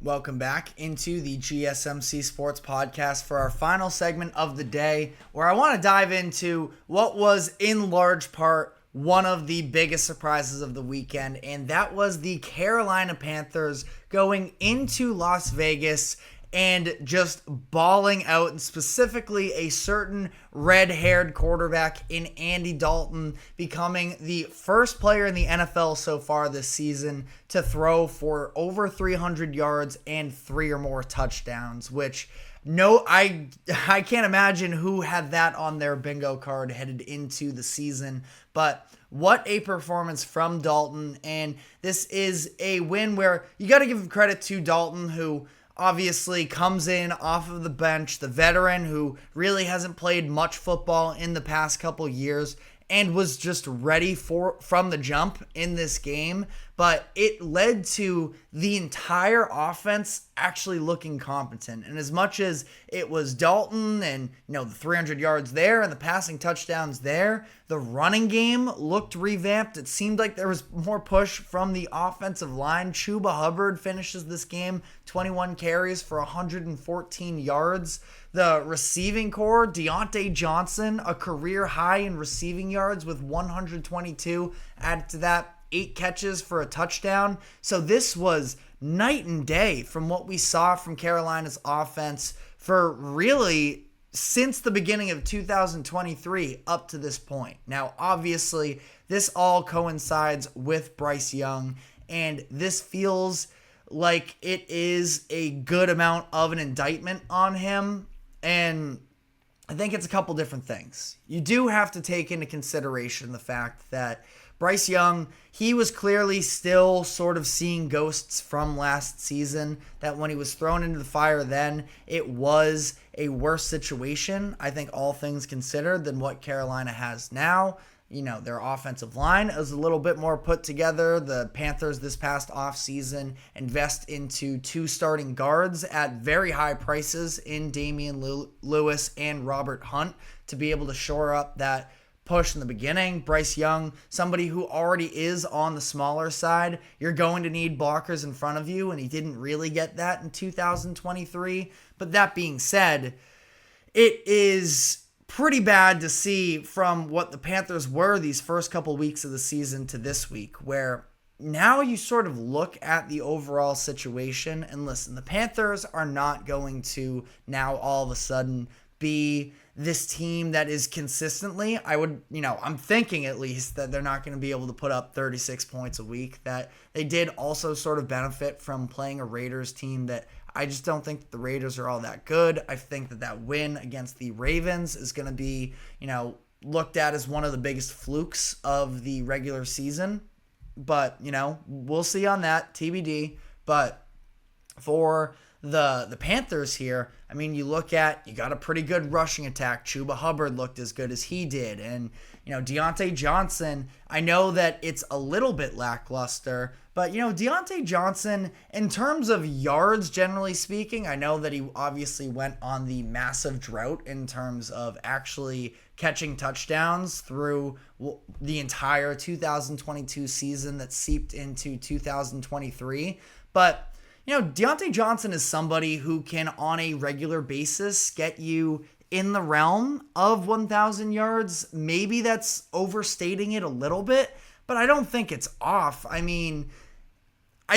Welcome back into the GSMC Sports Podcast for our final segment of the day, where I want to dive into what was in large part one of the biggest surprises of the weekend, and that was the Carolina Panthers going into Las Vegas and just balling out, and specifically a certain red-haired quarterback in Andy Dalton becoming the first player in the NFL so far this season to throw for over 300 yards and 3 or more touchdowns, which I can't imagine who had that on their bingo card headed into the season, but what a performance from Dalton. And this is a win where you got to give credit to Dalton, who obviously comes in off of the bench, the veteran who really hasn't played much football in the past couple years and was just ready from the jump in this game. But it led to the entire offense actually looking competent. And as much as it was Dalton and, the 300 yards there and the passing touchdowns there, the running game looked revamped. It seemed like there was more push from the offensive line. Chuba Hubbard finishes this game 21 carries for 114 yards. The receiving core, Deontay Johnson, a career high in receiving yards with 122. Added to that, 8 catches for a touchdown. So this was night and day from what we saw from Carolina's offense for really since the beginning of 2023 up to this point. Now, obviously, this all coincides with Bryce Young, and this feels like it is a good amount of an indictment on him. And I think it's a couple different things. You do have to take into consideration the fact that Bryce Young, he was clearly still sort of seeing ghosts from last season, that when he was thrown into the fire then, it was a worse situation, I think all things considered, than what Carolina has now. Their offensive line is a little bit more put together. The Panthers this past offseason invest into 2 starting guards at very high prices in Damian Lewis and Robert Hunt to be able to shore up that push in the beginning. Bryce Young, somebody who already is on the smaller side, you're going to need blockers in front of you, and he didn't really get that in 2023. But that being said, it is pretty bad to see from what the Panthers were these first couple weeks of the season to this week, where now you sort of look at the overall situation and listen, the Panthers are not going to now all of a sudden be this team that is consistently, I'm thinking at least that they're not going to be able to put up 36 points a week. That they did also sort of benefit from playing a Raiders team that I just don't think that the Raiders are all that good. I think that win against the Ravens is going to be, looked at as one of the biggest flukes of the regular season. But, we'll see on that, TBD. But for the Panthers here, you got a pretty good rushing attack. Chuba Hubbard looked as good as he did. And, Deontay Johnson, I know that it's a little bit lackluster, but, Deontay Johnson, in terms of yards, generally speaking, I know that he obviously went on the massive drought in terms of actually catching touchdowns through the entire 2022 season that seeped into 2023. But Deontay Johnson is somebody who can, on a regular basis, get you in the realm of 1,000 yards. Maybe that's overstating it a little bit, but I don't think it's off. I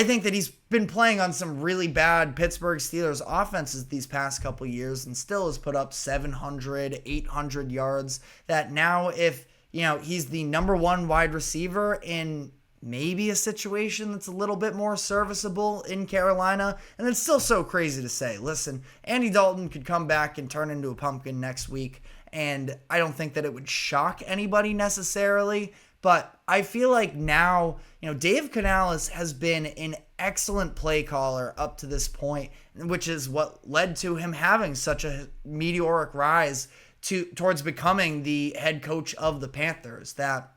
think that he's been playing on some really bad Pittsburgh Steelers offenses these past couple years and still has put up 700, 800 yards. That now if, he's the number 1 wide receiver in maybe a situation that's a little bit more serviceable in Carolina. And it's still so crazy to say. Listen, Andy Dalton could come back and turn into a pumpkin next week, and I don't think that it would shock anybody necessarily. But I feel like now, Dave Canales has been an excellent play caller up to this point, which is what led to him having such a meteoric rise towards becoming the head coach of the Panthers. That,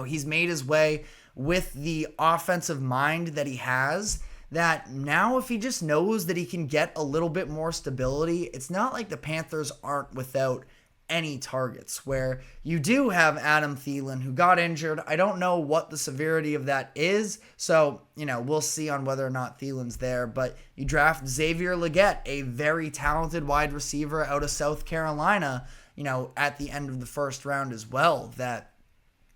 he's made his way with the offensive mind that he has, that now if he just knows that he can get a little bit more stability, it's not like the Panthers aren't without any targets, where you do have Adam Thielen, who got injured. I don't know what the severity of that is, so, we'll see on whether or not Thielen's there, but you draft Xavier Legette, a very talented wide receiver out of South Carolina, at the end of the first round as well. That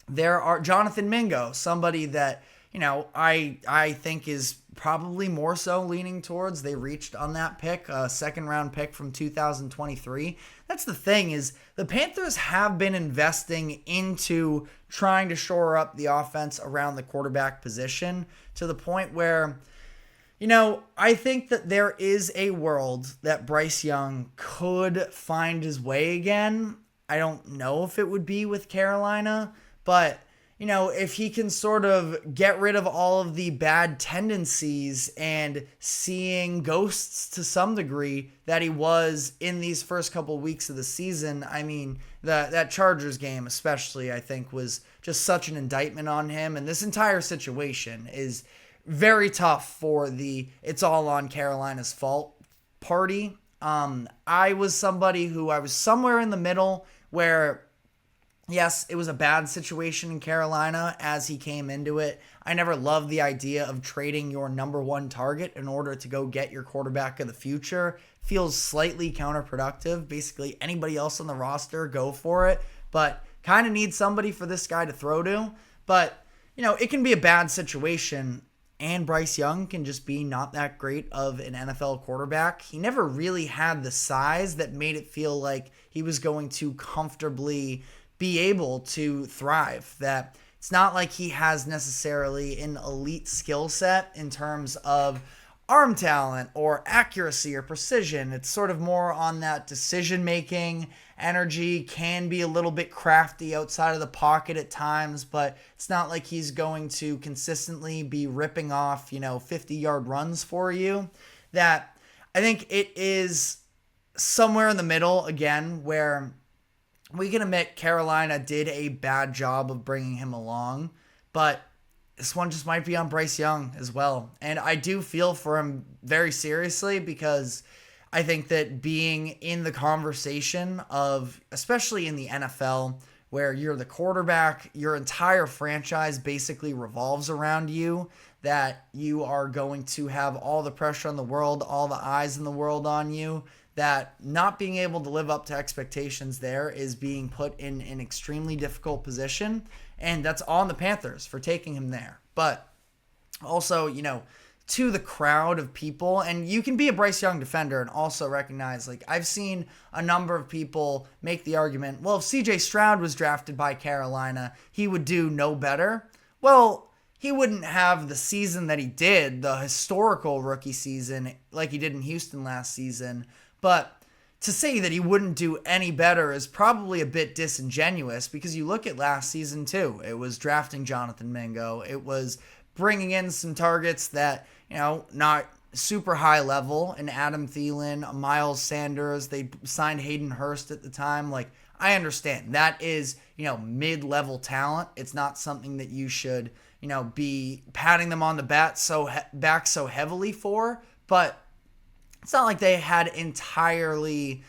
there are Jonathan Mingo, somebody that, I think is probably more so leaning towards they reached on that pick, a second round pick from 2023. That's the thing, is the Panthers have been investing into trying to shore up the offense around the quarterback position to the point where, I think that there is a world that Bryce Young could find his way again. I don't know if it would be with Carolina, but if he can sort of get rid of all of the bad tendencies and seeing ghosts to some degree that he was in these first couple weeks of the season, I mean, that Chargers game especially, I think, was just such an indictment on him. And this entire situation is very tough for the it's all on Carolina's fault party. I was somebody who I was somewhere in the middle where, yes, it was a bad situation in Carolina as he came into it. I never loved the idea of trading your number one target in order to go get your quarterback of the future. Feels slightly counterproductive. Basically, anybody else on the roster, go for it. But kind of need somebody for this guy to throw to. But, it can be a bad situation. And Bryce Young can just be not that great of an NFL quarterback. He never really had the size that made it feel like he was going to comfortably be able to thrive. That it's not like he has necessarily an elite skill set in terms of arm talent or accuracy or precision. It's sort of more on that decision making energy, can be a little bit crafty outside of the pocket at times, but it's not like he's going to consistently be ripping off 50-yard runs for you. That I think it is somewhere in the middle again, where we can admit Carolina did a bad job of bringing him along, but this one just might be on Bryce Young as well. And I do feel for him very seriously, because I think that being in the conversation of, especially in the NFL, where you're the quarterback, your entire franchise basically revolves around you, that you are going to have all the pressure in the world, all the eyes in the world on you, that not being able to live up to expectations there is being put in an extremely difficult position. And that's on the Panthers for taking him there. But also, to the crowd of people, and you can be a Bryce Young defender and also recognize, I've seen a number of people make the argument, well, if CJ Stroud was drafted by Carolina, he would do no better. Well, he wouldn't have the season that he did, the historical rookie season, like he did in Houston last season. But to say that he wouldn't do any better is probably a bit disingenuous, because you look at last season too. It was drafting Jonathan Mingo. It was bringing in some targets that, not super high level, and Adam Thielen, Miles Sanders. They signed Hayden Hurst at the time. I understand that is, mid-level talent. It's not something that you should, be patting them on the back so heavily for, but it's not like they had entirely,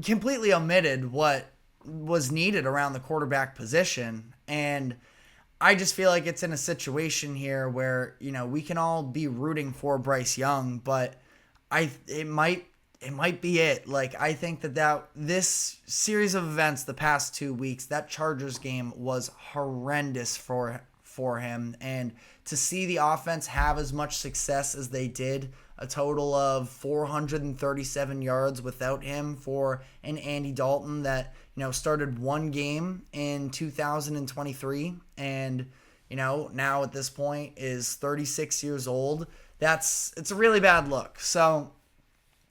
completely omitted what was needed around the quarterback position. And I just feel like it's in a situation here where, we can all be rooting for Bryce Young, but it might be it. I think that this series of events the past 2 weeks, that Chargers game was horrendous for him. And to see the offense have as much success as they did, a total of 437 yards without him for an Andy Dalton that, started one game in 2023 and, now at this point is 36 years old. It's a really bad look. So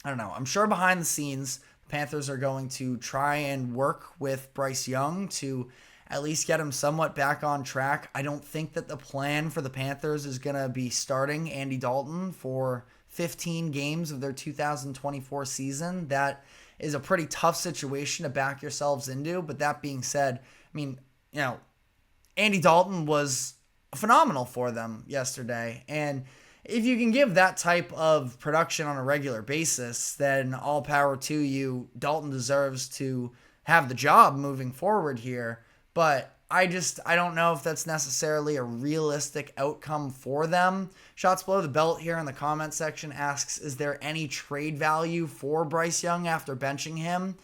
I don't know. I'm sure behind the scenes, the Panthers are going to try and work with Bryce Young to at least get him somewhat back on track. I don't think that the plan for the Panthers is going to be starting Andy Dalton for 15 games of their 2024 season. That is a pretty tough situation to back yourselves into. But that being said, Andy Dalton was phenomenal for them yesterday. And if you can give that type of production on a regular basis, then all power to you. Dalton deserves to have the job moving forward here. But I don't know if that's necessarily a realistic outcome for them. Shots Below the Belt here in the comment section asks, is there any trade value for Bryce Young after benching him?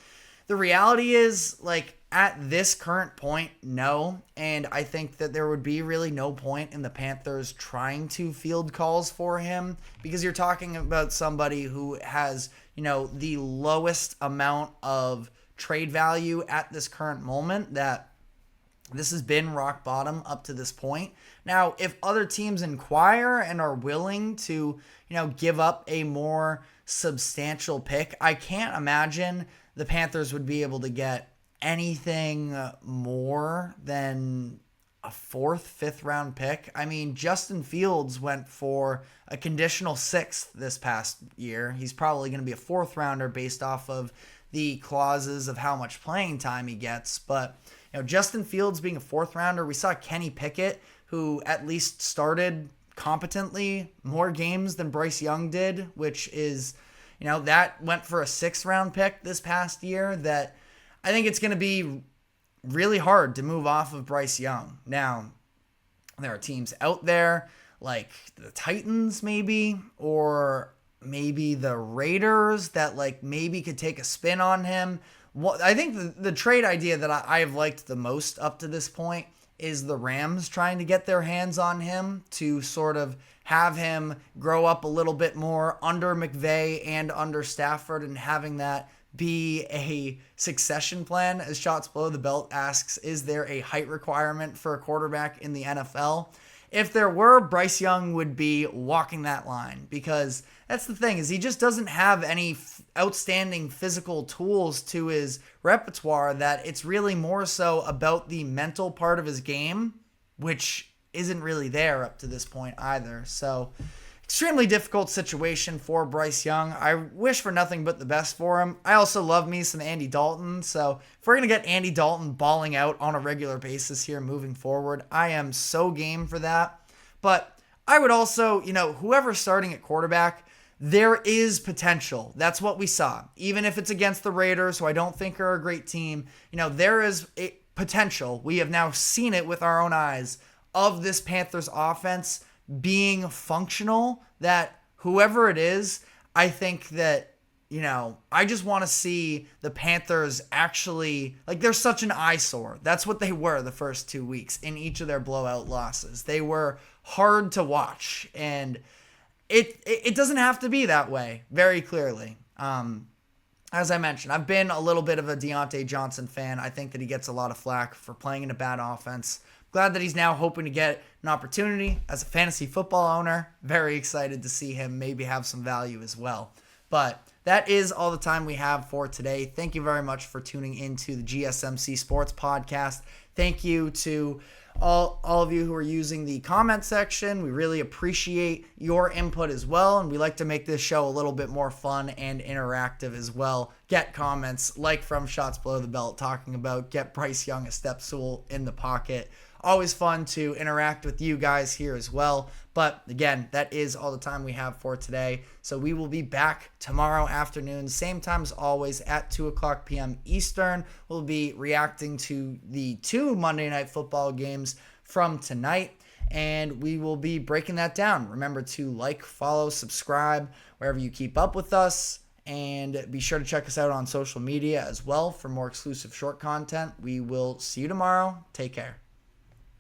The reality is, at this current point, no. And I think that there would be really no point in the Panthers trying to field calls for him, because you're talking about somebody who has, the lowest amount of trade value at this current moment, that this has been rock bottom up to this point. Now, if other teams inquire and are willing to, give up a more substantial pick, I can't imagine the Panthers would be able to get anything more than a 4th, 5th round pick. I mean, Justin Fields went for a conditional 6th this past year. He's probably going to be a 4th rounder based off of the clauses of how much playing time he gets. But, Justin Fields being a 4th rounder, we saw Kenny Pickett, who at least started competently more games than Bryce Young did, which is, that went for a 6th round pick this past year. That I think it's going to be really hard to move off of Bryce Young. Now, there are teams out there like the Titans maybe, or maybe the Raiders that maybe could take a spin on him. I think the trade idea that I have liked the most up to this point is the Rams trying to get their hands on him to sort of have him grow up a little bit more under McVay and under Stafford, and having that be a succession plan. As Shots Below the Belt asks, is there a height requirement for a quarterback in the NFL? If there were, Bryce Young would be walking that line, because that's the thing, is he just doesn't have any outstanding physical tools to his repertoire, that it's really more so about the mental part of his game, which isn't really there up to this point either. So extremely difficult situation for Bryce Young. I wish for nothing but the best for him. I also love me some Andy Dalton. So if we're going to get Andy Dalton balling out on a regular basis here moving forward, I am so game for that. But I would also, whoever's starting at quarterback, there is potential. That's what we saw. Even if it's against the Raiders, who I don't think are a great team, there is a potential. We have now seen it with our own eyes of this Panthers offense being functional, that whoever it is, I think that, I just want to see the Panthers actually, they're such an eyesore. That's what they were the first 2 weeks in each of their blowout losses. They were hard to watch, and it doesn't have to be that way, very clearly. As I mentioned, I've been a little bit of a Deontay Johnson fan. I think that he gets a lot of flack for playing in a bad offense. Glad that he's now hoping to get an opportunity as a fantasy football owner. Very excited to see him maybe have some value as well. But that is all the time we have for today. Thank you very much for tuning into the GSMC Sports Podcast. Thank you to all of you who are using the comment section. We really appreciate your input as well, and we like to make this show a little bit more fun and interactive as well. Get comments like from Shots Below the Belt talking about get Bryce Young a step stool in the pocket. Always fun to interact with you guys here as well. But again, that is all the time we have for today. So we will be back tomorrow afternoon, same time as always at 2 o'clock p.m. Eastern. We'll be reacting to the 2 Monday Night Football games from tonight, and we will be breaking that down. Remember to like, follow, subscribe wherever you keep up with us. And be sure to check us out on social media as well for more exclusive short content. We will see you tomorrow. Take care.